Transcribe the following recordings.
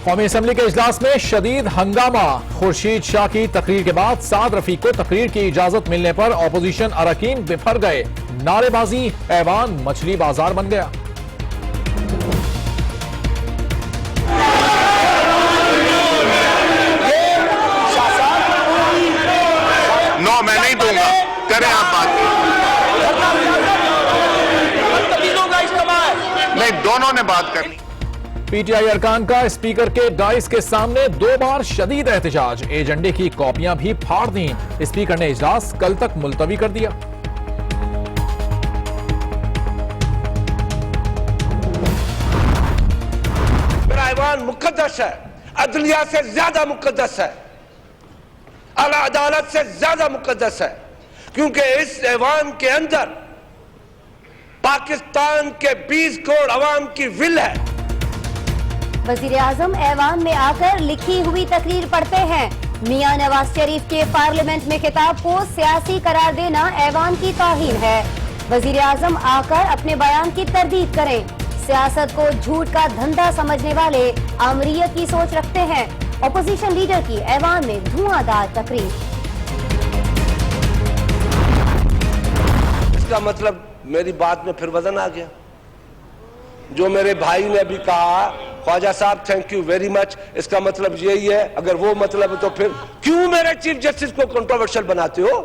قومی اسمبلی کے اجلاس میں شدید ہنگامہ۔ خورشید شاہ کی تقریر کے بعد سعد رفیق کو تقریر کی اجازت ملنے پر اپوزیشن اراکین بفر گئے۔ نعرے بازی، ایوان مچھلی بازار بن گیا۔ نو میں نہیں دوں گا، کریں آپ بات نہیں، دونوں نے بات کرنی۔ پی ٹی آئی ارکان کا اسپیکر کے ڈائس کے سامنے 2 بار شدید احتجاج، ایجنڈے کی کاپیاں بھی پھاڑ دیں۔ اسپیکر نے اجلاس کل تک ملتوی کر دیا۔ میرا ایوان مقدس ہے، عدلیہ سے زیادہ مقدس ہے، اعلیٰ عدالت سے زیادہ مقدس ہے، کیونکہ اس ایوان کے اندر پاکستان کے 20 کروڑ عوام کی ول ہے۔ وزیر اعظم ایوان میں آ کر لکھی ہوئی تقریر پڑھتے ہیں۔ میاں نواز شریف کے پارلیمنٹ میں خطاب کو سیاسی قرار دینا ایوان کی توہین ہے۔ وزیر اعظم آ کر اپنے بیان کی تردید کریں۔ سیاست کو جھوٹ کا دھندا سمجھنے والے آمریت کی سوچ رکھتے ہیں۔ اپوزیشن لیڈر کی ایوان میں دھواں دار تقریر۔ اس کا مطلب میری بات میں پھر وزن آ گیا۔ جو میرے بھائی نے ابھی کہا، خواجہ صاحب تھینک یو ویری مچ، اس کا مطلب یہی ہے، اگر وہ مطلب ہے تو پھر کیوں میرے چیف جسٹس کو کنٹروورشل بناتے ہو؟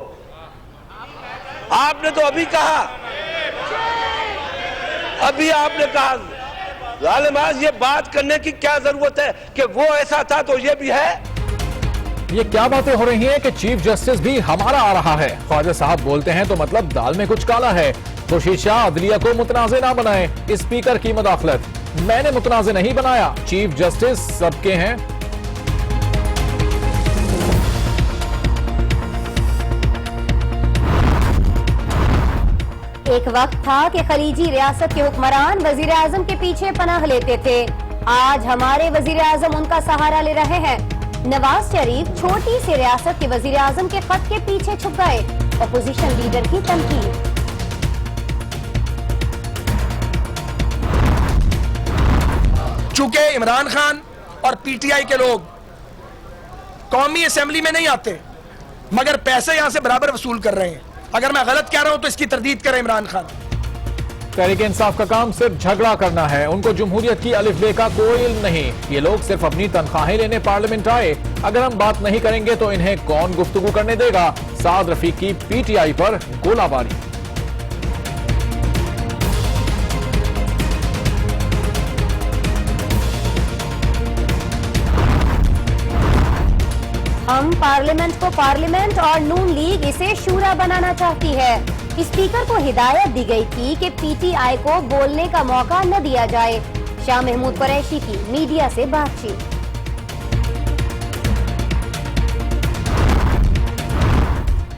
آپ نے تو ابھی کہا، ظالم آج یہ بات کرنے کی کیا ضرورت ہے کہ وہ ایسا تھا تو یہ بھی ہے؟ یہ کیا باتیں ہو رہی ہیں کہ چیف جسٹس بھی ہمارا آ رہا ہے؟ خواجہ صاحب بولتے ہیں تو مطلب دال میں کچھ کالا ہے۔ خورشید شاہ عدلیہ کو متنازع نہ بنائیں، اسپیکر کی مداخلت۔ میں نے متنازع نہیں بنایا، چیف جسٹس سب کے ہیں۔ ایک وقت تھا کہ خلیجی ریاست کے حکمران وزیر اعظم کے پیچھے پناہ لیتے تھے، آج ہمارے وزیر اعظم ان کا سہارا لے رہے ہیں۔ نواز شریف چھوٹی سی ریاست کے وزیر اعظم کے خط کے پیچھے چھپ گئے، اپوزیشن لیڈر کی تنقید۔ چونکہ عمران خان اور پی ٹی آئی کے لوگ قومی اسمبلی میں نہیں آتے مگر پیسے یہاں سے برابر وصول کر رہے ہیں، اگر میں غلط کہہ رہا ہوں تو اس کی تردید کریں عمران خان۔ تحریک انصاف کا کام صرف جھگڑا کرنا ہے، ان کو جمہوریت کی الف بے کا کوئی علم نہیں۔ یہ لوگ صرف اپنی تنخواہیں لینے پارلیمنٹ آئے، اگر ہم بات نہیں کریں گے تو انہیں کون گفتگو کرنے دے گا؟ سعد رفیق کی پی ٹی آئی پر گولہ باری۔ ہم پارلیمنٹ کو پارلیمنٹ اور نون لیگ اسے شورا بنانا چاہتی ہے۔ اسپیکر کو ہدایت دی گئی تھی کہ پی ٹی آئی کو بولنے کا موقع نہ دیا جائے۔ شاہ محمود قریشی کی میڈیا سے بات چیت۔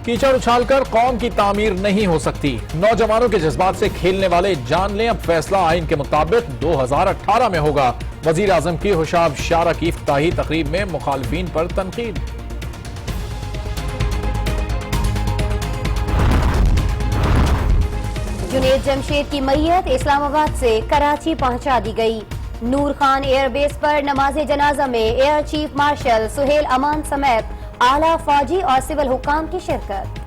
کیچڑ اچھال کر قوم کی تعمیر نہیں ہو سکتی، نوجوانوں کے جذبات سے کھیلنے والے جان لیں، اب فیصلہ آئین کے مطابق 2018 میں ہوگا۔ وزیر اعظم کی ہوشاب شارہ کی افتتاحی تقریب میں مخالفین پر تنقید۔ جنید جمشید کی میت اسلام آباد سے کراچی پہنچا دی گئی۔ نور خان ایئر بیس پر نماز جنازہ میں ایئر چیف مارشل سہیل امان سمیت اعلیٰ فوجی اور سول حکام کی شرکت۔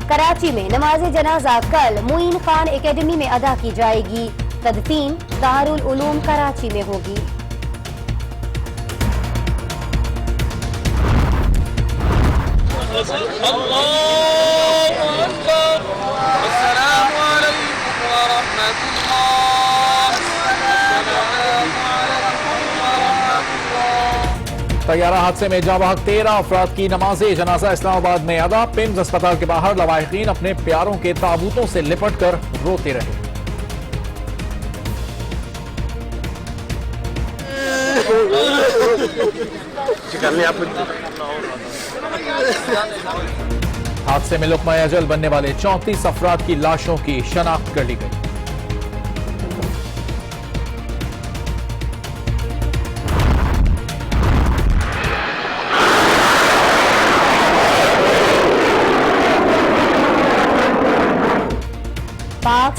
کراچی میں نماز جنازہ کل معین خان اکیڈمی میں ادا کی جائے گی، تدفین دارالعلوم کراچی میں ہوگی۔ طیارہ حادثے میں جاں بحق 13 افراد کی نماز جنازہ اسلام آباد میں ادا۔ پمز اسپتال کے باہر لواحقین اپنے پیاروں کے تابوتوں سے لپٹ کر روتے رہے۔ حادثے میں لقمہ اجل بننے والے 34 افراد کی لاشوں کی شناخت کر لی گئی۔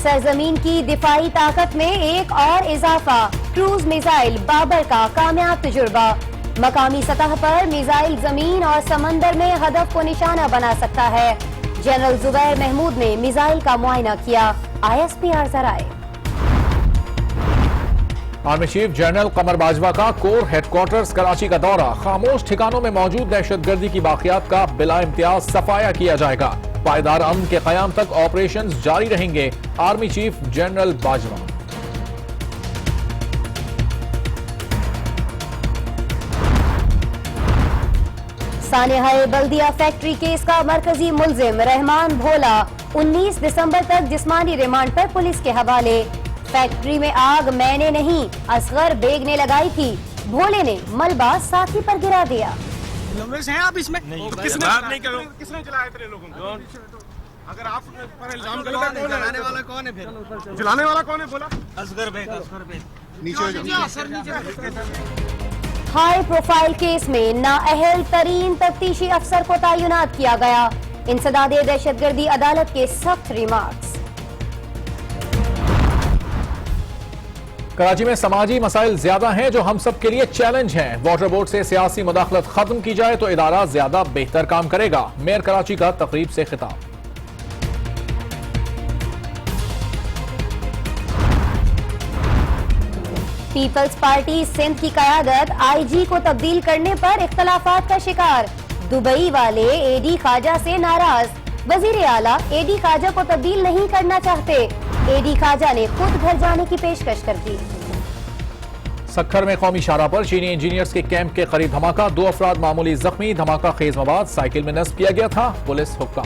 सरजमीन की दिफाई ताकत में एक और इजाफा, क्रूज मिसाइल बाबर का कामयाब तजुर्बा। मकामी सतह पर मिसाइल जमीन और समंदर में हदफ को निशाना बना सकता है। जनरल जुबैर महमूद ने मिसाइल का मुआयना किया। ISPR जराए। आर्मी चीफ जनरल कमर बाजवा का कोर हेडक्वार्टर्स कराची का दौरा, खामोश ठिकानों में मौजूद दहशतगर्दी की बाकियात का बिला इम्तियाज सफाया किया जाएगा। पायदार अमन के कयाम तक ऑपरेशंस जारी रहेंगे, आर्मी चीफ जनरल बाजवा। सानेहाए बल्दिया फैक्ट्री केस का मरकजी मुलजिम रहमान भोला 19 दिसंबर तक जिस्मानी रिमांड पर पुलिस के हवाले। फैक्ट्री में आग मैंने नहीं, असगर बेग ने लगाई थी। भोले ने मलबा साथी पर गिरा दिया। मुलविस हैं आप इसमें? तो किसने जलाया तेरे लोगों को? अगर आप पर इल्जाम गलत है, जलाने वाला कौन है फिर? जलाने वाला कौन है बोला? असगर बेग। नीचे हो जाओ। हाई प्रोफाइल केस में नाअहल तरीन तफ्तीशी अफसर को तैनात किया गया। इंसदादे दहशतगर्दी अदालत के सख्त रिमार्क्स। कराची में समाजी मसाइल ज्यादा हैं जो हम सब के लिए चैलेंज हैं। वाटर बोर्ड से सियासी मुदाखलत खत्म की जाए तो इदारा ज्यादा बेहतर काम करेगा। मेयर कराची का तकरीब से खिताब। पीपल्स पार्टी सिंध की कयादत IG को तब्दील करने पर इख्तलाफात का शिकार। दुबई वाले AD ख्वाजा से नाराज। वजीर आला AD ख्वाजा को तब्दील नहीं करना चाहते। AD ख्वाजा ने खुद घर जाने की पेशकश कर दी। सक्खर में कौमी शाहराह पर चीनी इंजीनियर्स के कैंप के करीब धमाका, 2 अफराद मामूली जख्मी। धमाका खेज मवाद साइकिल में नस्ब किया गया था, पुलिस हुक्का।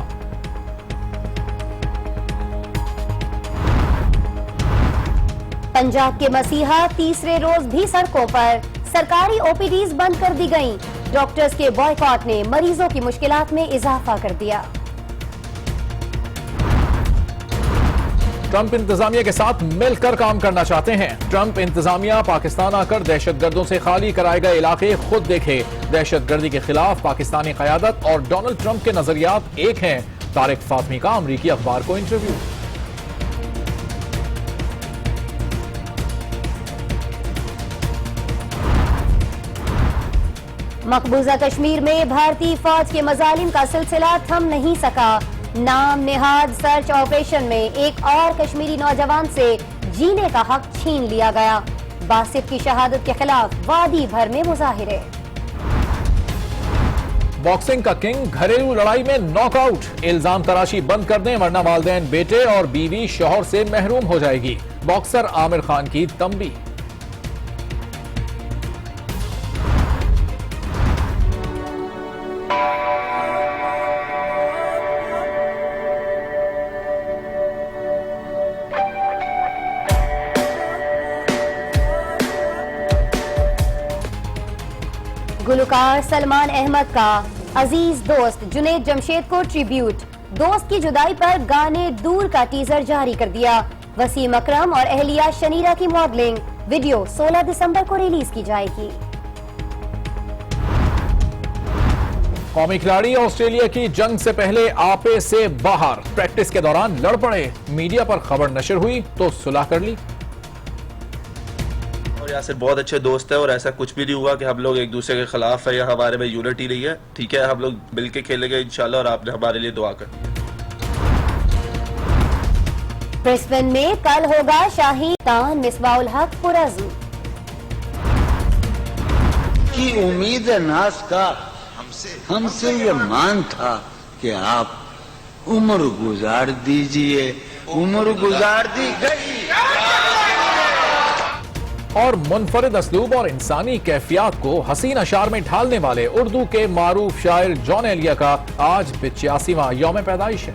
पंजाब के मसीहा तीसरे रोज भी सड़कों पर। सरकारी OPDs बंद कर दी गईं। डॉक्टर्स के बॉयकॉट ने मरीजों की मुश्किलात में इजाफा कर दिया। ट्रंप इंतजामिया के साथ मिलकर काम करना चाहते हैं। ट्रंप इंतजामिया पाकिस्तान आकर दहशतगर्दों से खाली कराए गए इलाके खुद देखे। दहशतगर्दी के खिलाफ पाकिस्तानी क़यादत और डोनाल्ड ट्रंप के नजरियात एक हैं। तारिक फातमी का अमरीकी अखबार को इंटरव्यू। मकबूजा कश्मीर में भारतीय फौज के मजालिम का सिलसिला थम नहीं सका। नाम निहाद सर्च ऑपरेशन में एक और कश्मीरी नौजवान से जीने का हक छीन लिया गया। बासिफ की शहादत के खिलाफ वादी भर में मुजाहिरे। बॉक्सिंग का किंग घरेलू लड़ाई में नॉकआउट। इल्जाम तराशी बंद कर दें वरना वालिदैन बेटे और बीवी शौहर से महरूम हो जाएगी। बॉक्सर आमिर खान की तंबी। गुलकार सलमान अहमद का अजीज दोस्त जुनैद जमशेद को ट्रिब्यूट। दोस्त की जुदाई पर गाने दूर का टीजर जारी कर दिया। वसीम अकरम और अहलिया शनीरा की मॉडलिंग वीडियो 16 दिसंबर को रिलीज की जाएगी। कौमी खिलाड़ी ऑस्ट्रेलिया की जंग से पहले आपे से बाहर। प्रैक्टिस के दौरान लड़ पड़े। मीडिया पर खबर नशर हुई तो सुलह कर ली। यासिर बहुत अच्छे दोस्त है और ऐसा कुछ भी नहीं हुआ कि हम लोग एक दूसरे के खिलाफ है या हमारे में यूनिटी नहीं है। ठीक है, हम लोग मिलके खेलेंगे इंशाल्लाह और आपने हमारे लिए दुआ कर। ब्रिस्बेन में कल होगा शाही तान मिसबाउल हक पुरज़्म की उम्मीद नाज का हमसे ये मान था कि आप उम्र गुजार दीजिए। उम्र गुजार दी गई। और मुनफरिद असलूब और इंसानी कैफियत को हसीन अशार में ढालने वाले उर्दू के मारूफ शायर जॉन एलिया का आज 85वां यौम पैदाइश है।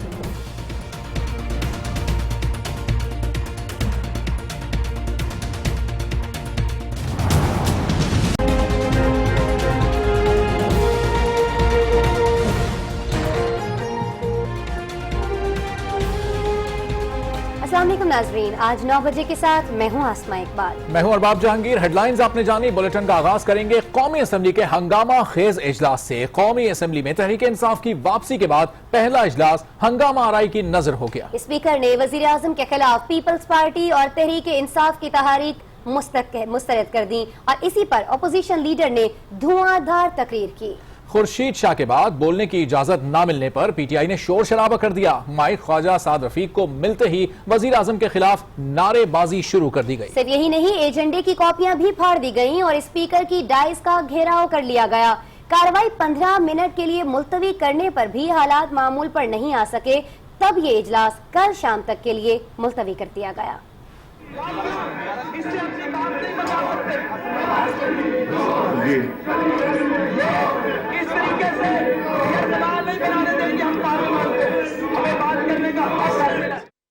अस्सलाम वालेकुम नाजरीन, आज 9 बजे के साथ मैं हूँ आसमा इकबाल। मैं हूं अरबाब जहांगीर। हेडलाइंस आपने जानी। बुलेटिन का आगाज करेंगे कौमी असेंबली के हंगामा खेज इजलास से। कौमी असेंबली में तहरीक इंसाफ की वापसी के बाद पहला इजलास हंगामा आराई की नजर हो गया। स्पीकर ने वजीर आजम के खिलाफ पीपल्स पार्टी और तहरीक इंसाफ की तहरीक मुस्तरद कर दी और इसी पर अपोजिशन लीडर ने धुआंधार तकरीर की। खुर्शीद शाह के बाद बोलने की इजाजत न मिलने पर पीटीआई ने शोर शराबा कर दिया। माइक ख्वाजा साद रफीक को मिलते ही वजीर आजम के खिलाफ नारेबाजी शुरू कर दी गई। सिर्फ यही नहीं, एजेंडे की कॉपियां भी फाड़ दी गईं और स्पीकर की डाइस का घेराव कर लिया गया। कार्रवाई 15 मिनट के लिए मुलतवी करने पर भी हालात मामूल पर नहीं आ सके, तब ये इजलास कल शाम तक के लिए मुलतवी कर दिया गया।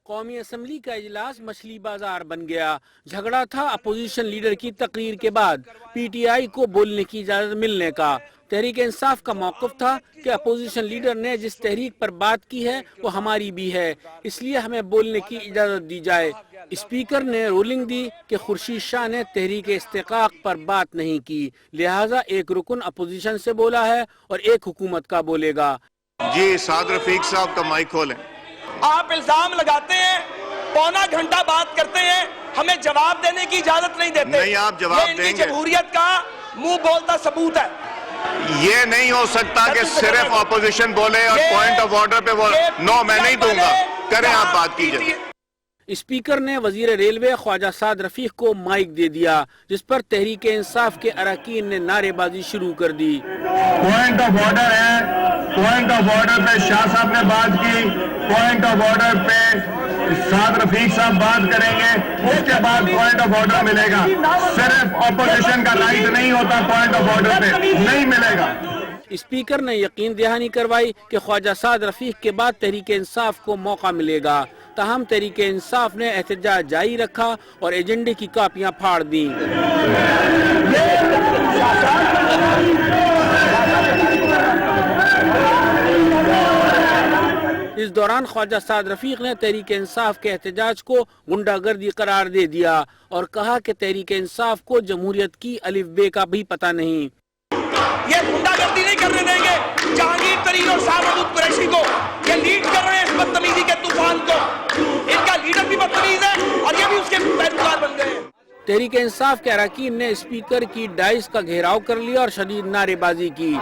कौमी असम्बली का इजलास मछली बाजार बन गया। झगड़ा था अपोजिशन लीडर की तकरीर के बाद पीटीआई को बोलने की इजाजत मिलने का। तहरीक इंसाफ का मौक़िफ़ था कि अपोजिशन लीडर ने जिस तहरीक पर बात की है वो हमारी भी है, इसलिए हमें बोलने की इजाजत दी जाए। स्पीकर ने रूलिंग दी कि खुर्शीद शाह ने तहरीक इस्तिकाक पर बात नहीं की, लिहाजा एक रुकन अपोजिशन से बोला है और एक हुकूमत का बोलेगा। जी साद रफीक साहब का माइक खोलें। आप इल्जाम लगाते हैं, पौना घंटा बात करते हैं, हमें जवाब देने की इजाजत नहीं देते। नहीं, आप जवाब ये देंगे। जमहूरियत का मुंह बोलता सबूत है। ये नहीं हो सकता कि सिर्फ अपोजिशन बोले और पॉइंट ऑफ ऑर्डर पे बोले। नो, मैं नहीं दूंगा। करें, आप बात कीजिए। स्पीकर ने वजीर रेलवे ख्वाजा साद रफीक को माइक दे दिया, जिस पर तहरीक इंसाफ के अरकान ने नारेबाजी शुरू कर दी। पॉइंट ऑफ ऑर्डर है, पॉइंट ऑफ ऑर्डर पे शाह साहब ने बात की, पॉइंट ऑफ ऑर्डर पे साद रफीक साहब बात करेंगे, उसके बाद पॉइंट ऑफ ऑर्डर मिलेगा। सिर्फ ऑपोजिशन का राइट नहीं होता पॉइंट ऑफ ऑर्डर पे, नहीं मिलेगा। स्पीकर ने यकीन दहानी करवाई कि ख्वाजा साद रफीक के बाद तहरीक इंसाफ को मौका मिलेगा। ताहम तहरीक इंसाफ ने एहतजाज जारी रखा और एजेंडे की कापियां फाड़ दी। इस दौरान ख्वाजा साद रफीक ने तहरीक इंसाफ के एहतजाज को गुंडागर्दी करार दे दिया और कहा कि तहरीक इंसाफ को जमहूरियत की अलिफ बे का भी पता नहीं। ये गुंडागर्दी नहीं करने देंगे जहांगीर तरीन और शाह महमूद कुरैशी को। ये लीड कर रहे हैं इस बदतमीजी के तूफान को। इनका लीडर भी बदतमीज है और ये भी उसके पैरोकार बन गए। तहरीक इंसाफ के अरकान ने स्पीकर की डाइस का घेराव कर लिया और शदीद नारेबाजी की।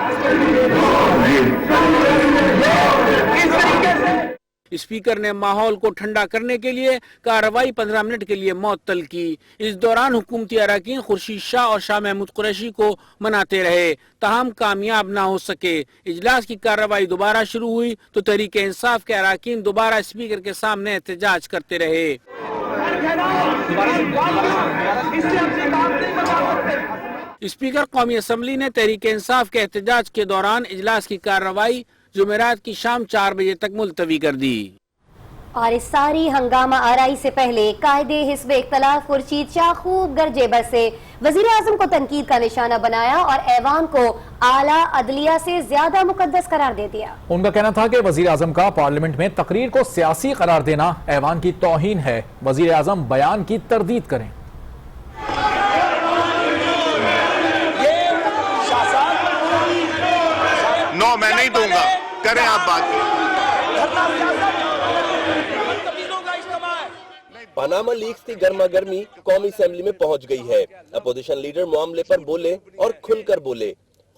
स्पीकर ने माहौल को ठंडा करने के लिए कार्रवाई 15 मिनट के लिए मुअत्तल की। इस दौरान हुकूमती अरकान खुर्शीद शाह और शाह महमूद कुरैशी को मनाते रहे, ताहम कामयाब ना हो सके। इजलास की कार्रवाई दोबारा शुरू हुई तो तहरीक इंसाफ के अरकान दोबारा स्पीकर के सामने एहतजाज करते रहे। स्पीकर कौमी असम्बली ने तहरीक इंसाफ के एहतजाज के दौरान इजलास की कार्रवाई जुमेरात की शाम 4 बजे तक मुलतवी कर दी। और इस सारी हंगामा आराई से पहले कायदे हिस्ब इख्तलाफ खुर्शीद शाह खूब गरजे बरसे, वजीर आजम को तनकीद का निशाना बनाया और ऐवान को आला अदलिया से ज्यादा मुकद्दस करार दे दिया। उनका कहना था कि वजीर आजम का पार्लियामेंट में तकरीर को सियासी करार देना ऐवान की तौहीन है। वजीर आजम बयान की तरदीद करें। नो, मैं नहीं दूंगा। करें, आप बात। पनामा लीक्स की गर्मा गर्मी कौमी असेंबली में पहुंच गई है। अपोजिशन लीडर मामले पर बोले और खुलकर बोले।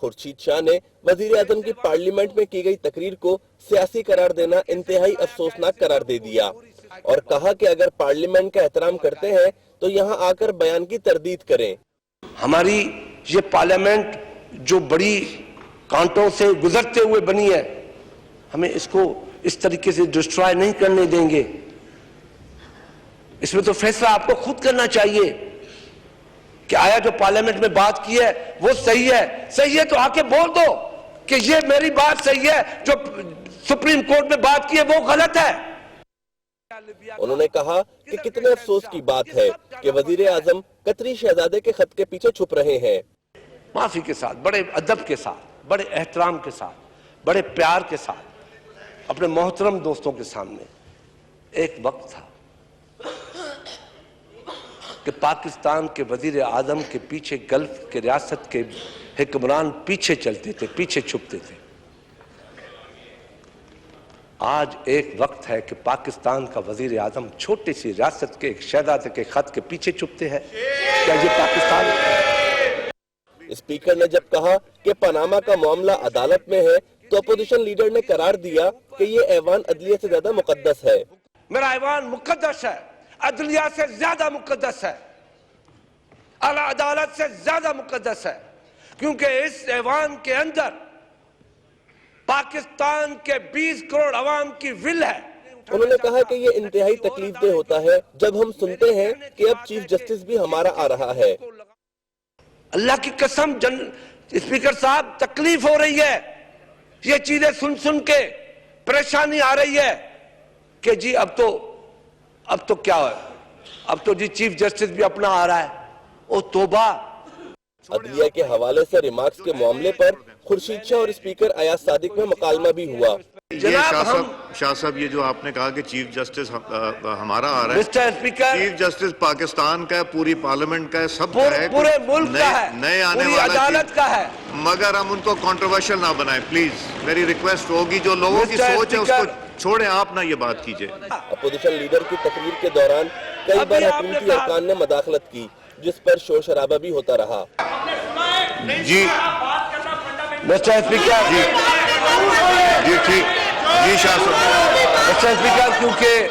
खुर्शीद शाह ने वजीर आजम की पार्लियामेंट में की गई तकरीर को सियासी करार देना इंतहाई अफसोसनाक करार दे दिया और कहा कि अगर पार्लियामेंट का एहतराम करते हैं तो यहाँ आकर बयान की तरदीद करें। हमारी ये पार्लियामेंट जो बड़ी कांटों से गुजरते हुए बनी है, हमें इसको इस तरीके से डिस्ट्रॉय नहीं करने देंगे। इसमें तो फैसला आपको खुद करना चाहिए कि आया जो पार्लियामेंट में बात की है वो सही है। सही है तो आके बोल दो कि ये मेरी बात सही है, जो सुप्रीम कोर्ट में बात की है वो गलत है। उन्होंने कहा कि कितने अफसोस की बात है कि वजीर आजम कतरी शहजादे के खत के पीछे छुप रहे हैं। माफी के साथ, बड़े अदब के साथ, बड़े एहतराम के साथ, बड़े प्यार के साथ अपने मोहतरम दोस्तों के सामने, एक वक्त था کہ پاکستان کے وزیر اعظم کے پیچھے گلف کے ریاست کے حکمران پیچھے چلتے تھے, پیچھے چھپتے تھے. آج ایک وقت ہے کہ پاکستان کا وزیر اعظم چھوٹی سی ریاست کے ایک شہزادے کے خط کے پیچھے چھپتے ہیں. کیا یہ پاکستان ہے؟ اسپیکر نے جب کہا کہ پاناما کا معاملہ عدالت میں ہے تو اپوزیشن لیڈر نے قرار دیا کہ یہ ایوان عدلیہ سے زیادہ مقدس ہے. میرا ایوان مقدس ہے, عدلیہ سے زیادہ مقدس ہے, اعلیٰ عدالت سے زیادہ مقدس ہے, کیونکہ اس ایوان کے اندر پاکستان کے 20 کروڑ عوام کی ول ہے. انہوں نے کہا کہ یہ انتہائی تکلیف دہ ہوتا ہے جب ہم سنتے ہیں کہ اب چیف جسٹس بھی ہمارا آ رہا ہے. اللہ کی قسم اسپیکر صاحب تکلیف ہو رہی ہے, یہ چیزیں سن کے پریشانی آ رہی ہے کہ جی اب تو کیا ہے, اب تو جی چیف جسٹس بھی اپنا آ رہا ہے. او توبہ. عدلیہ کے حوالے سے ریمارکس کے معاملے پر خورشید شاہ اور اسپیکر ایاز صادق میں مکالمہ بھی ہوا. یہ شاہ صاحب یہ جو آپ نے کہا کہ چیف جسٹس ہمارا آ رہا ہے, mister speaker chief justice Pakistan کا ہے, پوری پارلیمنٹ کا ہے, سب کا ہے, پورے ملک کا ہے, نئے آنے پوری والا عدالت کا ہے, مگر ہم ان کو کنٹروورشل نہ بنائیں پلیز. میری ریکویسٹ ہوگی جو لوگوں کی سوچ ہے اس کو چھوڑیں, آپ نہ یہ بات کیجئے. اپوزیشن لیڈر کی تقریر کے دوران کئی بار حکومتی ارکان نے مداخلت کی جس پر شور شرابہ بھی ہوتا رہا. جی مسٹر اسپیکر, جی ٹھیک, جی شاہ صاحب. مسٹر اسپیکر, کیونکہ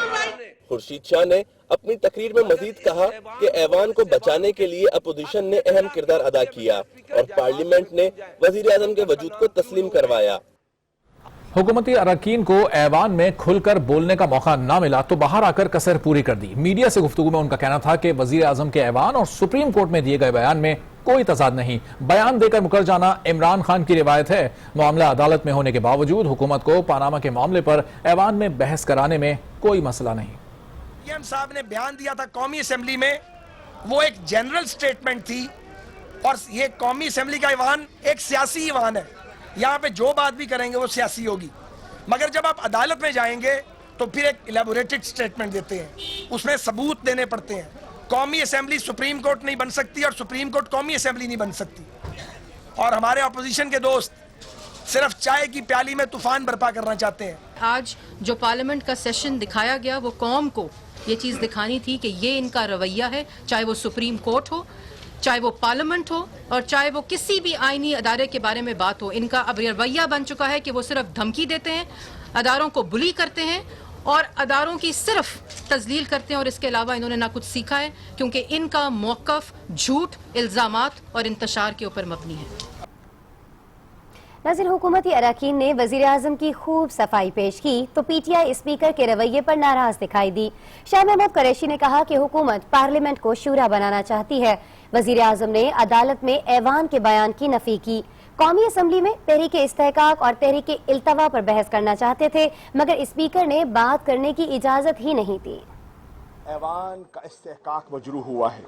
خورشید شاہ نے اپنی تقریر میں مزید کہا کہ ایوان کو بچانے کے لیے اپوزیشن نے اہم کردار ادا کیا اور پارلیمنٹ نے وزیر اعظم کے وجود کو تسلیم کروایا. حکومتی اراکین کو ایوان میں کھل کر بولنے کا موقع نہ ملا تو باہر آ کر کسر پوری کر دی. میڈیا سے گفتگو میں ان کا کہنا تھا کہ وزیر اعظم کے ایوان اور سپریم کورٹ میں دیے گئے بیان میں کوئی تضاد نہیں. بیان دے کر مکر جانا عمران خان کی روایت ہے. معاملہ عدالت میں ہونے کے باوجود حکومت کو پاناما کے معاملے پر ایوان میں بحث کرانے میں کوئی مسئلہ نہیں. پی ایم صاحب نے بیان دیا تھا قومی اسمبلی میں, وہ ایک جنرل سٹیٹمنٹ تھی, اور یہ قومی اسمبلی کا ایوان ایک سیاسی ایوان ہے. یہاں پہ جو بات بھی کریں گے وہ سیاسی ہوگی, مگر جب آپ عدالت میں جائیں گے تو پھر ایک الیبوریٹڈ سٹیٹمنٹ دیتے ہیں, اس میں ثبوت دینے پڑتے ہیں. قومی اسمبلی سپریم کورٹ نہیں بن سکتی اور سپریم کورٹ قومی اسمبلی نہیں بن سکتی. اور ہمارے اپوزیشن کے دوست صرف چائے کی پیالی میں طوفان برپا کرنا چاہتے ہیں. آج جو پارلیمنٹ کا سیشن دکھایا گیا وہ قوم کو یہ چیز دکھانی تھی کہ یہ ان کا رویہ ہے, چاہے وہ سپریم کورٹ ہو, چاہے وہ پارلیمنٹ ہو, اور چاہے وہ کسی بھی آئینی ادارے کے بارے میں بات ہو. ان کا اب رویہ بن چکا ہے کہ وہ صرف دھمکی دیتے ہیں, اداروں کو بلی کرتے ہیں اور اداروں کی صرف تذلیل کرتے ہیں, اور اس کے علاوہ انہوں نے نہ کچھ سیکھا ہے کیونکہ ان کا موقف جھوٹ, الزامات اور انتشار کے اوپر مبنی ہے. ناظرین, حکومتی اراکین نے وزیر اعظم کی خوب صفائی پیش کی تو پی ٹی آئی اسپیکر کے رویے پر ناراض دکھائی دی. شاہ محمود قریشی نے کہا کہ حکومت پارلیمنٹ کو شورا بنانا چاہتی ہے. وزیر اعظم نے عدالت میں ایوان کے بیان کی نفی کی. قومی اسمبلی میں تحریک استحقاق اور تحریک التوا پر بحث کرنا چاہتے تھے, مگر اسپیکر نے بات کرنے کی اجازت ہی نہیں دی. ایوان کا استحقاق مجروح ہوا ہے,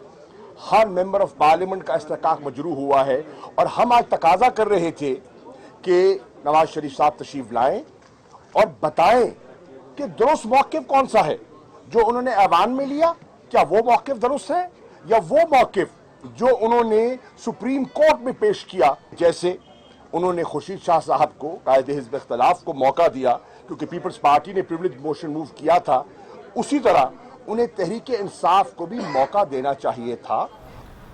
ہر ممبر آف پارلیمنٹ کا استحقاق مجروح ہوا ہے, اور ہم آج تقاضا کر رہے تھے کہ نواز شریف صاحب تشریف لائیں اور بتائیں کہ درست موقف کون سا ہے جو انہوں نے ایوان میں لیا. کیا وہ موقف درست ہے یا وہ موقف جو انہوں نے سپریم کورٹ میں پیش کیا؟ جیسے انہوں نے خورشید شاہ صاحب کو, قائد حزب اختلاف کو موقع دیا کیونکہ پیپلز پارٹی نے پریویلیج موشن موو کیا تھا, اسی طرح انہیں تحریک انصاف کو بھی موقع دینا چاہیے تھا.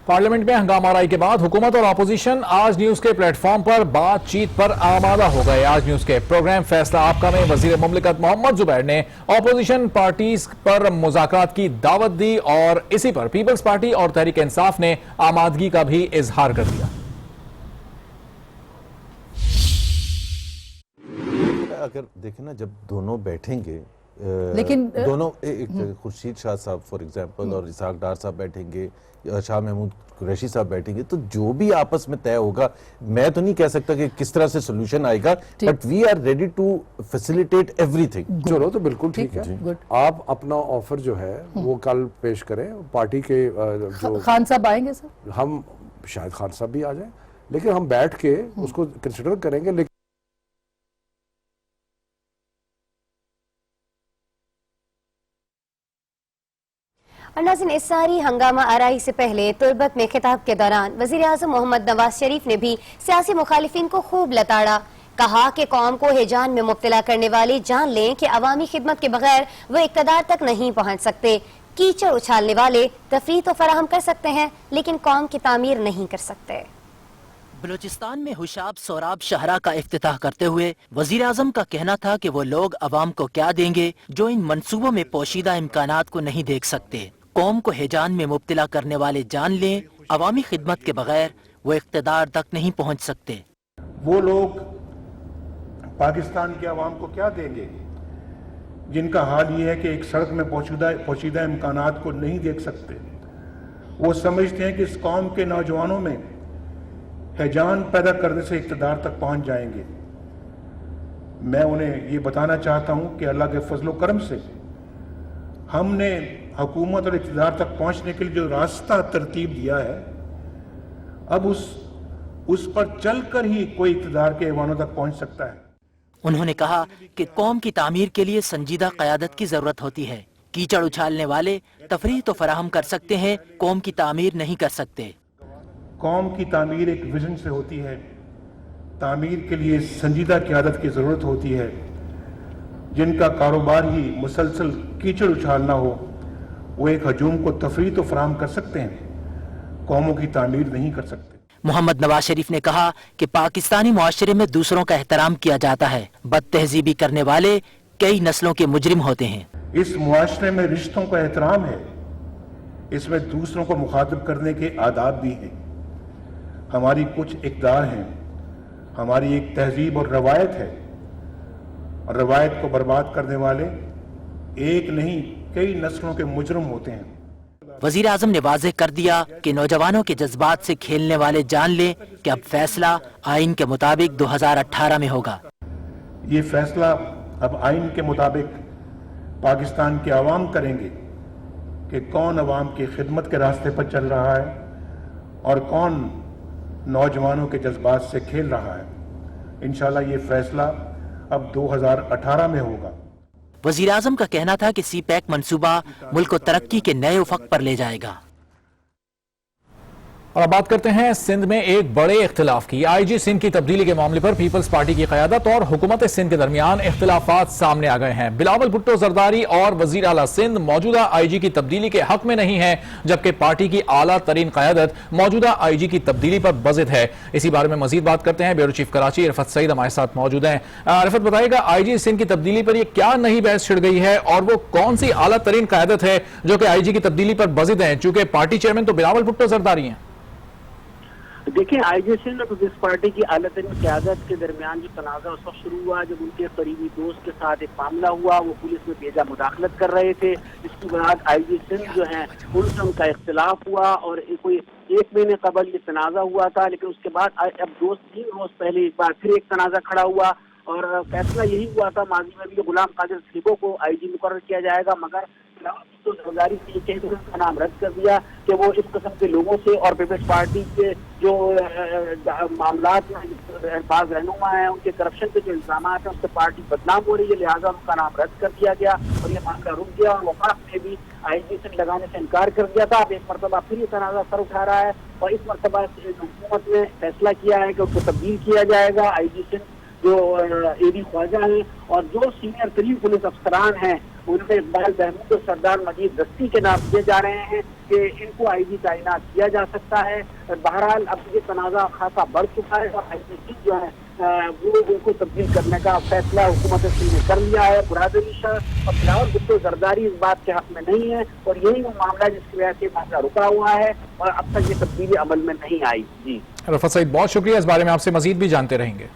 پارلیمنٹ میں ہنگامہ آرائی کے بعد حکومت اور اپوزیشن آج نیوز کے پلیٹ فارم پر بات چیت پر آمادہ ہو گئے. آج نیوز کے پروگرام فیصلہ آپ کا میں وزیر مملکت محمد زبیر نے اپوزیشن پارٹیز پر مذاکرات کی دعوت دی, اور اسی پر پیپلز پارٹی اور تحریک انصاف نے آمادگی کا بھی اظہار کر دیا. اگر دیکھیں نا, جب دونوں بیٹھیں گے, لیکن دونوں خورشید شاہ صاحب فار ایگزامپل اور اسحاق ڈار صاحب بیٹھیں گے, شاہ محمود قریشی صاحب بیٹھیں گے, تو جو بھی آپس میں طے ہوگا, میں تو نہیں کہہ سکتا کہ کس طرح سے سولوشن آئے گا, but we are ready to facilitate everything. چلو تو بالکل ٹھیک ہے. آپ اپنا آفر جو ہے وہ کل پیش کریں. پارٹی کے جو خان صاحب آئیں گے سر, ہم شاید خان صاحب بھی آ جائیں, لیکن ہم بیٹھ کے اس کو کنسیڈر کریں گے. لیکن और नाज़रीन, इस सारी हंगामा आराई से पहले तुरबत में खिताब के दौरान वज़ीर आज़म मोहम्मद नवाज शरीफ ने भी सियासी मुखालिफिन को खूब लताड़ा। कहा कि कौम को हिजान में मुब्तला करने वाले जान लें कि अवामी खिदमत के बगैर वो इक़्तिदार तक नहीं पहुँच सकते। कीचड़ उछालने वाले तफरीह तो फराहम कर सकते हैं, लेकिन कौम की तामीर नहीं कर सकते। बलूचिस्तान में हुशाब सोराब शाहरा का इफ्तिताह करते हुए वजीर आजम का कहना था कि वो लोग अवाम को क्या देंगे जो इन मंसूबों में पोशीदा इम्कानात को नहीं देख सकते। कौम को हिजान में मुब्तला करने वाले जान लें, अवामी खिदमत के बगैर वो इख्तिदार तक नहीं पहुँच सकते। वो लोग पाकिस्तान के अवाम को क्या देंगे जिनका हाल ये है कि एक सड़क में पोशीदा इम्कानात को नहीं देख सकते। वो समझते हैं कि इस कौम के नौजवानों में हिजान पैदा करने से इक़्तिदार तक पहुंच जाएंगे। मैं उन्हें ये बताना चाहता हूं कि अल्लाह के फजलो करम से हमने हुकूमत और इक़्तिदार तक पहुंचने के लिए जो रास्ता तरतीब दिया है, अब उस पर चलकर ही कोई इक़्तिदार के ऐवानों तक पहुंच सकता है। उन्होंने कहा कि कौम की तामीर के लिए संजीदा क़यादत की जरूरत होती है। कीचड़ उछालने वाले तफरीह तो फराहम कर सकते हैं, कौम की तामीर नहीं कर सकते। कौम की तामीर एक विजन से होती है। तामीर के लिए संजीदा क़यादत की ज़रूरत होती है। जिनका कारोबार ही मुसलसल कीचड़ उछालना हो, वो एक हजूम को तफरीह तो फराहम कर सकते हैं, कौमों की तामीर नहीं कर सकते। मोहम्मद नवाज शरीफ ने कहा कि पाकिस्तानी मुआशरे में दूसरों का एहतराम किया जाता है, बदतहजीबी करने वाले कई नस्लों के मुजरिम होते हैं। इस मुआशरे में रिश्तों का एहतराम है, इसमें दूसरों को मुखातिब करने के आदाब भी हैं। हमारी कुछ इक़्तिदार हैं, हमारी एक तहजीब और रवायत है, और रवायत को बर्बाद करने वाले एक नहीं कई नस्लों के मुजरिम होते हैं। वजीर आजम ने वाज़ेह कर दिया कि नौजवानों के जज्बात से खेलने वाले जान लें कि अब फैसला आइन के मुताबिक 2018 में होगा। ये फैसला अब आइन के मुताबिक पाकिस्तान के अवाम करेंगे कि कौन अवाम की खिदमत के रास्ते पर चल रहा है और कौन नौजवानों के जज्बात से खेल रहा है। इंशाल्लाह ये फैसला अब 2018 में होगा। वजीर आजम का कहना था कि सी पैक मंसूबा मुल्क को तरक्की के नए उफक पर ले जाएगा। और अब बात करते हैं सिंध में एक बड़े इख्तिलाफ की। आईजी सिंध की तब्दीली के मामले पर पीपल्स पार्टी की क़यादत और हुकूमत सिंध के दरमियान इख्तिलाफात सामने आ गए हैं। बिलावल भुट्टो जरदारी और वजीर आला सिंध मौजूदा आईजी की तब्दीली के हक में नहीं है, जबकि पार्टी की आला तरीन क़यादत मौजूदा आईजी की तब्दीली पर बज़िद है। इसी बारे में मजीद बात करते हैं। ब्यूरो चीफ कराची रफत सईद हमारे साथ मौजूद हैं। रफत, बताइएगा आईजी सिंध की तब्दीली पर यह क्या नई बहस छिड़ गई है और वो कौन सी आला तरीन क़यादत है जो कि आईजी की तब्दीली पर बज़िद है, चूंकि पार्टी चेयरमैन तो बिलावल भुट्टो जरदारी हैं। देखिए, आईजी सिंध और पीपल्स पार्टी की आला तरीन क़यादत के दरमियान जो तनाज़ा उस वक्त शुरू हुआ जब उनके करीबी दोस्त के साथ एक मामला हुआ। वो पुलिस में बेजा मुदाखलत कर रहे थे। इसके बाद आईजी सिंध जो है उनसे उनका इख्तिलाफ हुआ और कोई एक महीने कबल ये तनाज़ा हुआ था, लेकिन उसके बाद अब 2-3 रोज पहले एक बार फिर एक तनाज़ा खड़ा हुआ और फैसला यही हुआ था माजी में भी गुलाम कादिर सलीबो को आईजी मुकर्रर किया जाएगा, मगर तो सरदारी से उसका नाम रद्द कर दिया कि वो इस किस्म के लोगों से और पीपल्स पार्टी के जो मामलात में बाज रहनुमा है उनके करप्शन के जो इल्जाम हैं उससे पार्टी बदनाम हो रही है, लिहाजा उनका नाम रद्द कर दिया गया और ये मामला रुक गया और वफाक ने भी आईजी से लगाने से इनकार कर दिया था। अब एक मरतबा फिर ये तनाज़ा सर उठा रहा है और इस मरतबा हुकूमत ने फैसला किया है कि उसको तब्दील किया जाएगा। आईजी से जो एडी ख्वाजा हैं और जो सीनियर तरीन पुलिस अफसरान हैं उनमें इकबाल महमूद और सरदार मजीद दस्ती के नाम दिए जा रहे हैं कि इनको आईजी तैनात किया जा सकता है। बहरहाल अब ये तनाज़ा खासा बढ़ चुका है और आईजी जो है वो उनको तब्दील करने का फैसला हुकूमत सिंध ने कर लिया है। बुरादरी शाह और बिलावल भुट्टो जरदारी इस बात के हक में नहीं है और यही वो मामला जिसकी वजह से मामला रुका हुआ है और अब तक ये तब्दीली अमल में नहीं आई। जी रफत सईद, बहुत शुक्रिया। इस बारे में आपसे मजीद भी जानते रहेंगे।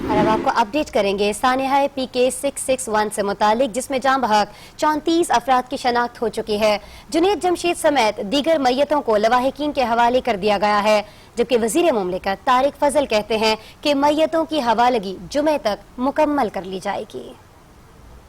और अब आपको अपडेट करेंगे सानिहा PK 661 से मुतालिक, जिसमें जाम बहक 34 अफराद की शनाख्त हो चुकी है। जुनेद जमशेद समेत दीगर मैयतों को लवाहिकीन के हवाले कर दिया गया है, जबकि वजीर मुमलिकत तारिक फजल कहते हैं कि मैयतों की हवालगी जुमे तक मुकम्मल कर ली जाएगी।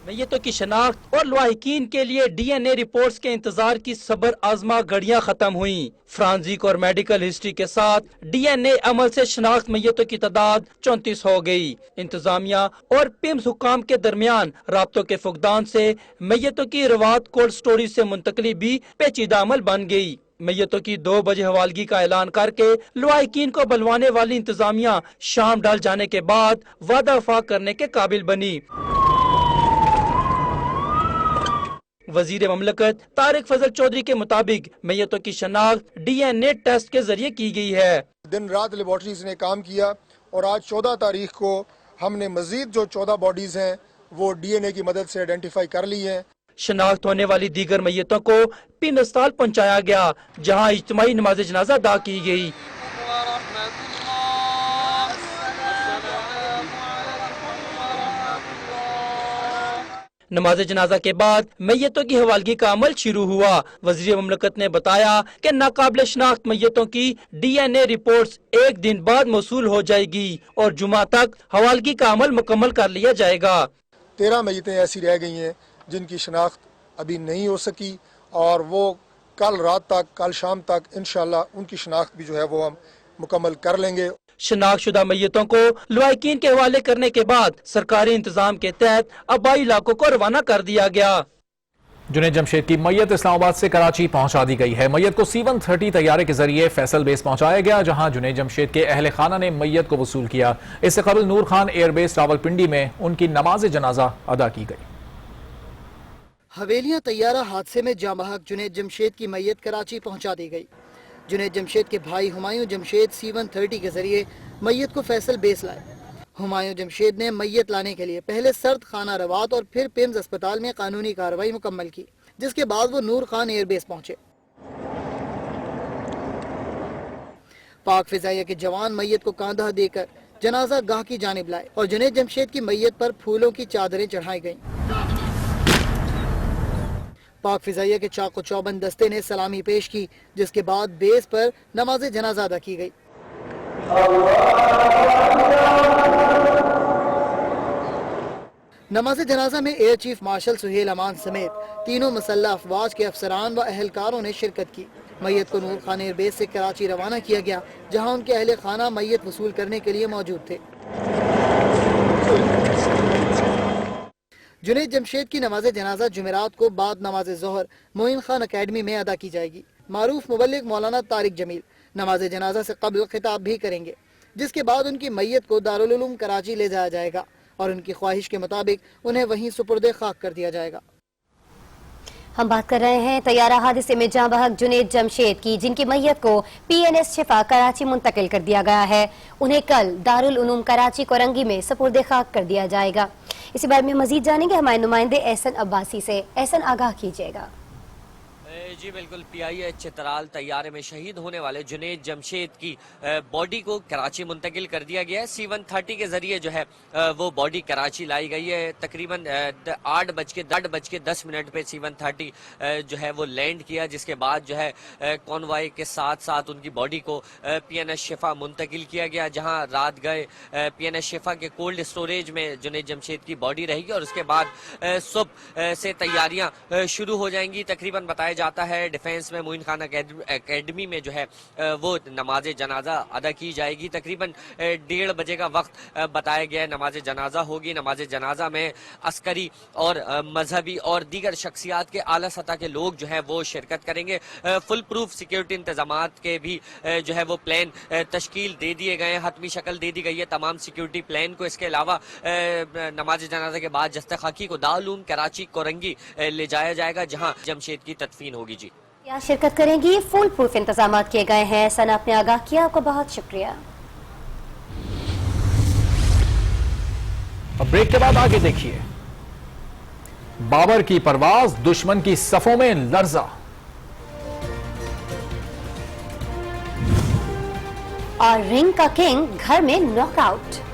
میتوں کی شناخت اور لواحقین کے لیے ڈی این اے رپورٹس کے انتظار کی صبر آزما گھڑیاں ختم ہوئیں۔ فرانزک اور میڈیکل ہسٹری کے ساتھ ڈی این اے عمل سے شناخت میتوں کی تعداد 34 ہو گئی۔ انتظامیہ اور پیمز حکام کے درمیان رابطوں کے فقدان سے میتوں کی روات کولڈ سٹوریج سے منتقلی بھی پیچیدہ عمل بن گئی۔ میتوں کی 2 بجے حوالگی کا اعلان کر کے لواحقین کو بلوانے والی انتظامیہ شام ڈال جانے کے بعد وعدہ وفا کرنے کے قابل بنی۔ وزیر مملکت طارق فضل چودھری کے مطابق میتوں کی شناخت ڈی این اے ٹیسٹ کے ذریعے کی گئی ہے۔ دن رات لیبارٹریز نے کام کیا اور آج 14 تاریخ کو ہم نے مزید جو 14 باڈیز ہیں وہ ڈی این اے کی مدد سے آئیڈینٹیفائی کر لی ہیں۔ شناخت ہونے والی دیگر میتوں کو پن اسپتال پہنچایا گیا جہاں اجتماعی نماز جنازہ ادا کی گئی۔ نماز جنازہ کے بعد میتوں کی حوالگی کا عمل شروع ہوا۔ وزیر مملکت نے بتایا کہ ناقابل شناخت میتوں کی ڈی این اے رپورٹس 1 دن بعد موصول ہو جائے گی اور جمعہ تک حوالگی کا عمل مکمل کر لیا جائے گا۔ 13 میتیں ایسی رہ گئی ہیں جن کی شناخت ابھی نہیں ہو سکی اور وہ کل رات تک، کل شام تک انشاءاللہ ان کی شناخت بھی جو ہے وہ ہم مکمل کر لیں گے۔ شناخت شدہ میتوں کو لواحقین کے حوالے کرنے کے بعد سرکاری انتظام کے تحت آبائی علاقوں کو روانہ کر دیا گیا۔ جنید جمشید کی میت اسلام آباد سے کراچی پہنچا دی گئی ہے۔ میت کو C-130 طیارے کے ذریعے فیصل بیس پہنچایا گیا جہاں جنید جمشید کے اہل خانہ نے میت کو وصول کیا۔ اس سے قبل نور خان ایئر بیس راولپنڈی میں ان کی نماز جنازہ ادا کی گئی۔ حویلیاں طیارہ حادثے میں جاں بحق جنید جمشید کی میت کراچی پہنچا دی گئی۔ جنید جمشید کے بھائی ہمایوں جمشید C-130 کے ذریعے میت کو فیصل بیس لائے۔ ہمایوں جمشید نے میت لانے کے لیے پہلے سرد خانہ روات اور پھر پیمز اسپتال میں قانونی کارروائی مکمل کی، جس کے بعد وہ نور خان ایئر بیس پہنچے۔ پاک فضائیہ کے جوان میت کو کاندھا دے کر جنازہ گاہ کی جانب لائے اور جنید جمشید کی میت پر پھولوں کی چادریں چڑھائی گئیں۔ پاک فضائیہ کے چاق و چوبند دستے نے سلامی پیش کی، جس کے بعد بیس پر نماز جنازہ ادا کی گئی۔ نماز جنازہ میں ایئر چیف مارشل سہیل امان سمیت تینوں مسلح افواج کے افسران و اہلکاروں نے شرکت کی۔ میت کو نور خان ایئر بیس سے کراچی روانہ کیا گیا جہاں ان کے اہل خانہ میت وصول کرنے کے لیے موجود تھے۔ جنید جمشید کی نماز جنازہ جمعرات کو بعد نماز ظہر معین خان اکیڈمی میں ادا کی جائے گی۔ معروف مبلغ مولانا طارق جمیل نماز جنازہ سے قبل خطاب بھی کریں گے، جس کے بعد ان کی میت کو دارالعلوم کراچی لے جایا جائے گا اور ان کی خواہش کے مطابق انہیں وہیں سپرد خاک کر دیا جائے گا۔ ہم بات کر رہے ہیں طیارہ حادثے میں جاں بحق جنید جمشید کی، جن کی میت کو PNS شفا کراچی منتقل کر دیا گیا ہے۔ انہیں کل دارالعلوم کراچی کورنگی میں سپرد خاک کر دیا جائے گا۔ اسی بارے میں مزید جانیں گے ہمارے نمائندے احسن عباسی سے۔ احسن، آگاہ کیجیے گا۔ جی بالکل، PIA چترال طیارے میں شہید ہونے والے جنید جمشید کی باڈی کو کراچی منتقل کر دیا گیا ہے۔ C-130 کے ذریعے جو ہے وہ باڈی کراچی لائی گئی ہے۔ تقریباً 8:10 پہ C-130 جو ہے وہ لینڈ کیا، جس کے بعد جو ہے کانوائے کے ساتھ ساتھ ان کی باڈی کو PNS شفا منتقل کیا گیا، جہاں رات گئے PNS شفا کے کولڈ اسٹوریج میں جنید جمشید کی باڈی رہے گی اور اس کے بعد صبح سے تیاریاں شروع ہو جائیں گی۔ تقریباً بتایا جاتا ہے ڈیفینس میں معین خان اکیڈمی میں جو ہے وہ نماز جنازہ ادا کی جائے گی۔ تقریباً 1:30 بجے کا وقت بتایا گیا ہے نماز جنازہ ہوگی۔ نماز جنازہ میں عسکری اور مذہبی اور دیگر شخصیات کے اعلیٰ سطح کے لوگ جو ہیں وہ شرکت کریں گے۔ فل پروف سیکیورٹی انتظامات کے بھی جو ہے وہ پلان تشکیل دے دیے گئے ہیں، حتمی شکل دے دی گئی ہے تمام سیکیورٹی پلان کو۔ اس کے علاوہ نماز جنازہ کے بعد جستے خاکی کو دارالعلوم کراچی کورنگی لے جایا جائے گا جہاں جمشید کی تدفین ہوگی۔ جی کیا شرکت کریں گی؟ فل پروف انتظامات کیے گئے ہیں۔ سنا آپ نے آگاہ کیا، آپ کو بہت شکریہ۔ بریک کے بعد آگے دیکھیے، بابر کی پرواز دشمن کی صفوں میں لرزہ، اور رنگ کا کنگ گھر میں ناک آؤٹ۔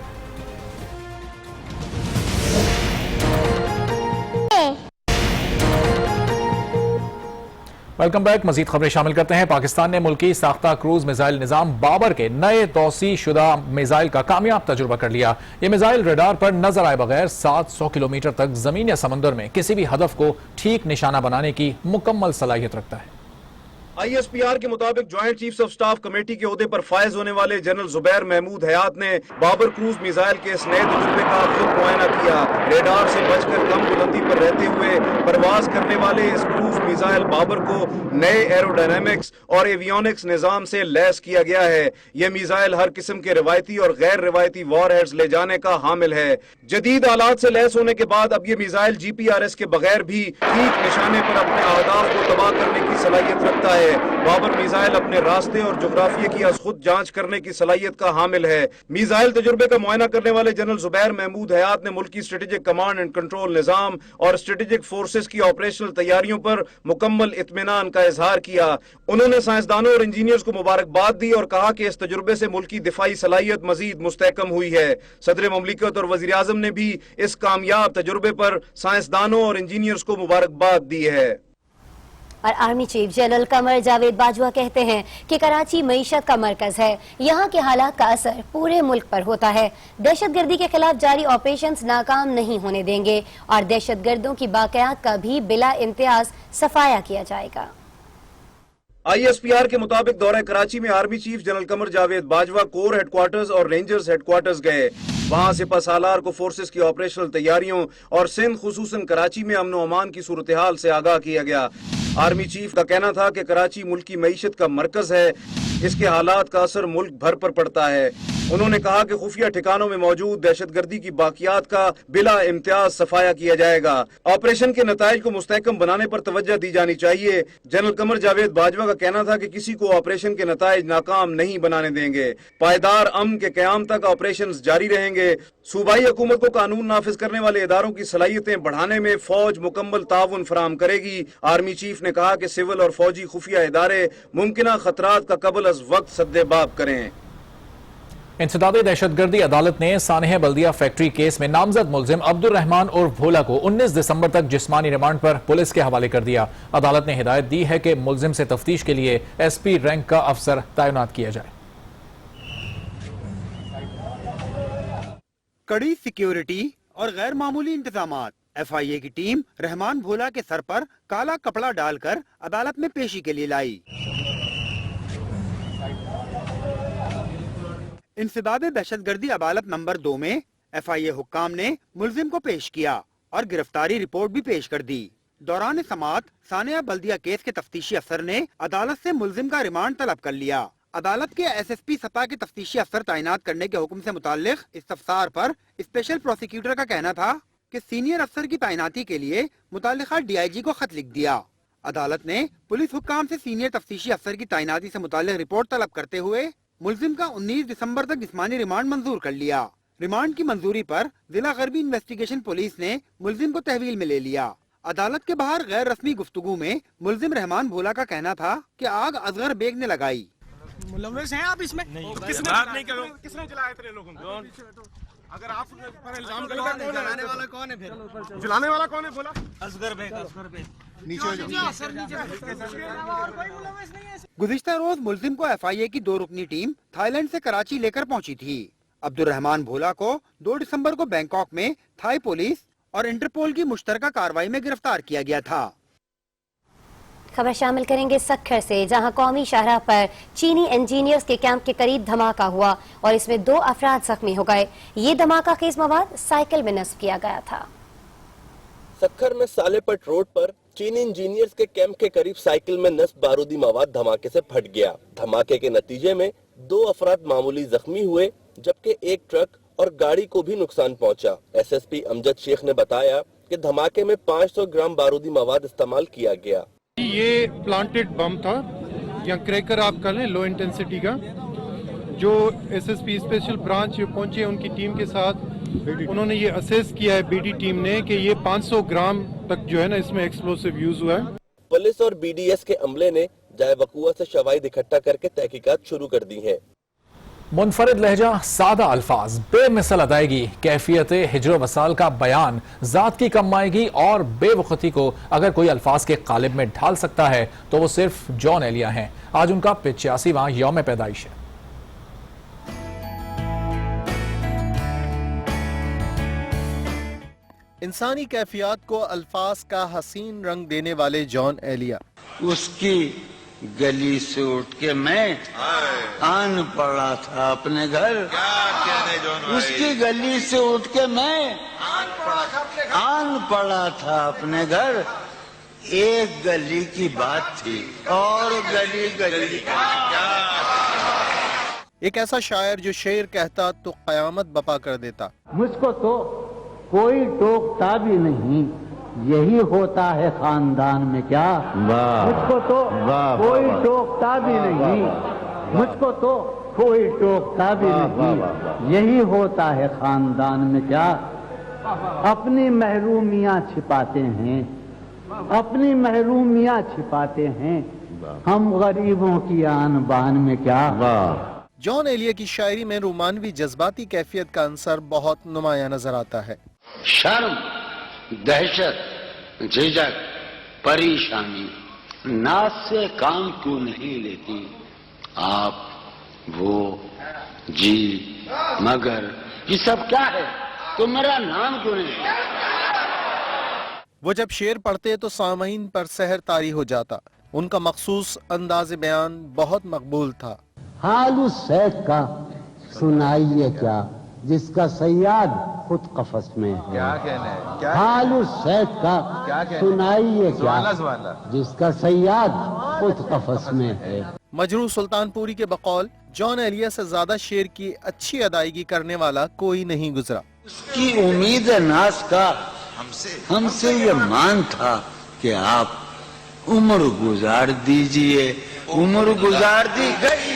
Welcome back. मजीद खबरें शामिल करते हैं। पाकिस्तान ने मुल्की साख्ता क्रूज मिसाइल निजाम बाबर के नए तौसी शुदा मिसाइल का कामयाब तजुर्बा कर लिया। ये मिसाइल रडार पर नजर आए बगैर 700 किलोमीटर तक जमीन या समंदर में किसी भी हदफ को ठीक निशाना बनाने की मुकम्मल सलाहियत रखता है। ISPR के मुताबिक joint chiefs of staff committee के ओहदे पर फायज होने वाले जनरल जुबैर महमूद हयात ने बाबर क्रूज मिसाइल के इस नए तजुर्बे का खुद मुआयना किया। रेडार से बचकर कम बुलंदी पर रहते हुए परवाज करने वाले इस क्रूज मिसाइल बाबर को नए एरोडायनेमिक्स और एवियोनिक्स निजाम से लैस किया गया है। यह मिसाइल हर किस्म के रिवायती और गैर रिवायती वॉर हेड्स ले जाने का हामिल है। जदीद आलात से लैस होने के बाद अब ये मिसाइल GPRS के बगैर भी ठीक निशाने पर अपने अहदाफ को तबाह करने की सलाहियत रखता है। बाबर मिसाइल अपने रास्ते और जोग्राफिया की आज खुद जांच करने की सलाहियत का हामिल है। मिसाइल तजुर्बे का मुआयना करने वाले जनरल जुबैर महमूद हयात ने मुल्की स्ट्रेटेजिक कमांड एंड कंट्रोल निजाम और स्ट्रेटेजिक फोर्सेस की ऑपरेशनल तैयारियों पर मुकम्मल इत्मीनान का इजहार किया। उन्होंने साइंसदानों और इंजीनियर्स को मुबारकबाद दी और कहा कि इस तजुर्बे से मुल्की दिफाई सलाहियत मजीद मुस्तहकम हुई है। सदर ममलिकत और वजीर आजम ने भी इस कामयाब तजुर्बे पर साइंसदानों और इंजीनियर्स को मुबारकबाद दी है। और army chief general Qamar Javed Bajwa कहते हैं कि कराची मईशत का मरकज है। यहाँ के हालात का असर पूरे मुल्क पर होता है। दहशतगर्दी के खिलाफ जारी ऑपरेशंस नाकाम नहीं होने देंगे और दहशतगर्दों की बाक़यात का भी बिला इम्तियाज सफाया किया जाएगा। ISPR के मुताबिक दौरे कराची में army chief general Qamar Javed Bajwa core headquarters और रेंजर्स हेडक्वार्टर्स गए। वहां सिपा सालार को फोर्सेस की ऑपरेशनल तैयारियों और सिंध खुसूसन कराची में अमन अमान की सूरत हाल से आगाह किया गया। आर्मी चीफ का कहना था कि कराची मुल्क की मईशत का मरकज है, इसके हालात का असर मुल्क भर पर पड़ता है। उन्होंने कहा कि खुफिया ठिकानों में मौजूद दहशतगर्दी की बाकियात का बिला इम्तियाज सफाया किया जाएगा। ऑपरेशन के नताइज को मुस्तहकम बनाने पर तवज्जो दी जानी चाहिए। जनरल कमर जावेद बाजवा का कहना था कि किसी को ऑपरेशन के नताइज नाकाम नहीं बनाने देंगे। पायदार अमन के क़याम तक ऑपरेशन जारी रहेंगे। सूबाई हुकूमत को कानून नाफिज करने वाले इदारों की सलाहियतें बढ़ाने में फौज मुकम्मल ताउन फराम करेगी। आर्मी चीफ ने कहा कि सिविल और फौजी खुफिया इदारे मुमकिना खतरात का कबल अज वक्त सद्देबाब करें। इंसदाद दहशतगर्दी अदालत ने सानह बल्दिया फैक्ट्री केस में नामजद मुलजिम अब्दुल रहमान उर्फ भोला को 19 दिसंबर तक जिस्मानी रिमांड पर पुलिस के हवाले कर दिया। अदालत ने हिदायत दी है कि मुलजिम से तफ्तीश के लिए SP रैंक का अफसर तैनात किया जाए। कड़ी सिक्योरिटी और गैर मामूली इंतजामात। FIA की टीम रहमान भोला के सर पर काला कपड़ा डालकर अदालत में पेशी के लिए लाई। इंसदाद दहशतगर्दी अदालत नंबर 2 में FIA हुक्काम ने मुलजिम को पेश किया और गिरफ्तारी रिपोर्ट भी पेश कर दी। दौरान समाअत सानिया बल्दिया केस के तफ्तीशी अफसर ने अदालत से मुलजिम का रिमांड तलब कर लिया। अदालत के SSP सतह के तफ्तीशी अफसर तैनात करने के हुक्म से मुताल्लिक इस्तफसार पर स्पेशल प्रोसिक्यूटर का कहना था कि सीनियर अफसर की तैनाती के लिए मुताल्लिका DIG को खत लिख दिया। अदालत ने पुलिस हुक्काम से सीनियर तफ्तीशी अफसर की तैनाती से मुताल्लिक रिपोर्ट तलब करते हुए मुलजिम का 19 दिसंबर तक जिस्मानी रिमांड मंजूर कर लिया। रिमांड की मंजूरी पर जिला गरबी इन्वेस्टिगेशन पुलिस ने मुलजिम को तहवील में ले लिया। अदालत के बाहर गैर रस्मी गुफ्तगू में मुलजिम रहमान भोला का कहना था कि आग असगर बेग ने लगाई। मुलव्वस हैं आप इसमें? किसने जलाया इतने लोगों को? अगर आप पर इल्जाम लगाते हैं, जलाने वाला कौन है? फिर जलाने वाला कौन है? बोला असगर बेग। गुज़िश्ता रोज मुलजिम को FIA की 2 रुकनी टीम थाईलैंड से कराची लेकर पहुंची थी। अब्दुल रहमान भोला को 2 दिसंबर को बैंकॉक में थाई पुलिस और इंटरपोल की मुश्तरका कार्रवाई में गिरफ्तार किया गया था। खबर शामिल करेंगे सक्खर से, जहां कौमी शाहराह पर चीनी इंजीनियर्स के कैंप के करीब धमाका हुआ और इसमें 2 अफराद जख्मी हो गए। ये धमाका खेज मवाद साइकिल में नस्ब किया गया था। सक्खर में सालेपट रोड पर चीनी इंजीनियर्स के कैंप के करीब साइकिल में नस्ब बारूदी मवाद धमाके से फट गया। धमाके के नतीजे में 2 अफराद मामूली जख्मी हुए, जबकि एक ट्रक और गाड़ी को भी नुकसान पहुंचा। SSP अमजद शेख ने बताया कि धमाके में 500 ग्राम बारूदी मवाद इस्तेमाल किया गया। ये प्लांटेड बम था या क्रैकर आप कह लें, लो इंटेंसिटी का। जो SSP स्पेशल ब्रांच पहुंचे उनकी टीम के साथ उन्होंने ये असेस किया है BD टीम ने कि ये 500 ग्राम तक जो है ना इसमें एक्सप्लोसिव यूज हुआ है। पुलिस और BDS के अमले ने जाए वकुआ से शवाहिद इकट्ठा करके तहकीकात शुरू कर दी है। मुनफरिद लहजा, सादा अल्फाज, बेमिसल अदायगी, कैफियत हिज्र वसाल का बयान, जात की कमाईगी और बेवकूफ़ी को अगर कोई अल्फाज के कालिब में ढाल सकता है तो वो सिर्फ जॉन एलिया हैं। आज उनका 85वां यौम पैदाइश है। इंसानी कैफियत को अल्फाज का हसीन रंग देने वाले जॉन एलिया। उसकी गली से उठ के मैं आन पड़ा था अपने घर। क्या कहने जॉन भाई? उसकी गली से उठ के मैं आन पड़ा था अपने घर। एक गली की बात थी और गली गली क्या। एक ऐसा शायर जो शेर कहता तो कयामत बपा कर देता। मुझको तो कोई टोकता भी नहीं, यही होता है खानदान में क्या। मुझको तो कोई टोकता भी नहीं, मुझको तो कोई टोकता भी नहीं, यही होता है खानदान में क्या। अपनी महरूमियां छिपाते हैं, अपनी महरूमियां छिपाते हैं, हम गरीबों की आन बान में क्या। जॉन एलिया की शायरी में रोमानवी जज्बाती कैफियत का अंसर बहुत नुमाया नजर आता है। शर्म, दहशत, झिझक, परेशानी, नाज से काम क्यों नहीं लेती आप, वो, जी, मगर, ये सब क्या है, तो मेरा नाम क्यों नहीं। वो जब शेर पढ़ते तो सामीन पर सहर तारी हो जाता। उनका मखसूस अंदाज बयान बहुत मकबूल था। हाल उस सैद का सुनाइए क्या, जिसका सयाद खुद कफस में है। क्या कहना है? क्या हाल उस सैद का सुनाइए क्या, जिसका सयाद खुद कफस में है। मजरू सुल्तानपुरी के बकौल जॉन एलिया से ज्यादा शेर की अच्छी अदायगी करने वाला कोई नहीं गुजरा। उसकी उम्मीद नाज का हमसे ये मान था कि आप उम्र गुजार दीजिए, उम्र गुजार दी गई।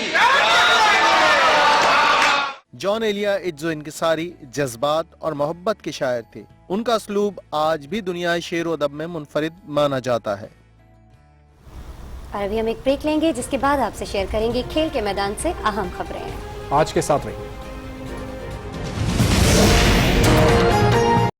जॉन एलिया इज्जो इनकिसारी, जज्बात और मोहब्बत के शायर थे। उनका असलूब आज भी दुनिया शेर व अदब में मुनफरिद माना जाता है। और अभी हम एक ब्रेक लेंगे, जिसके बाद आपसे शेयर करेंगे खेल के मैदान से अहम खबरें। आज के साथ रहिए।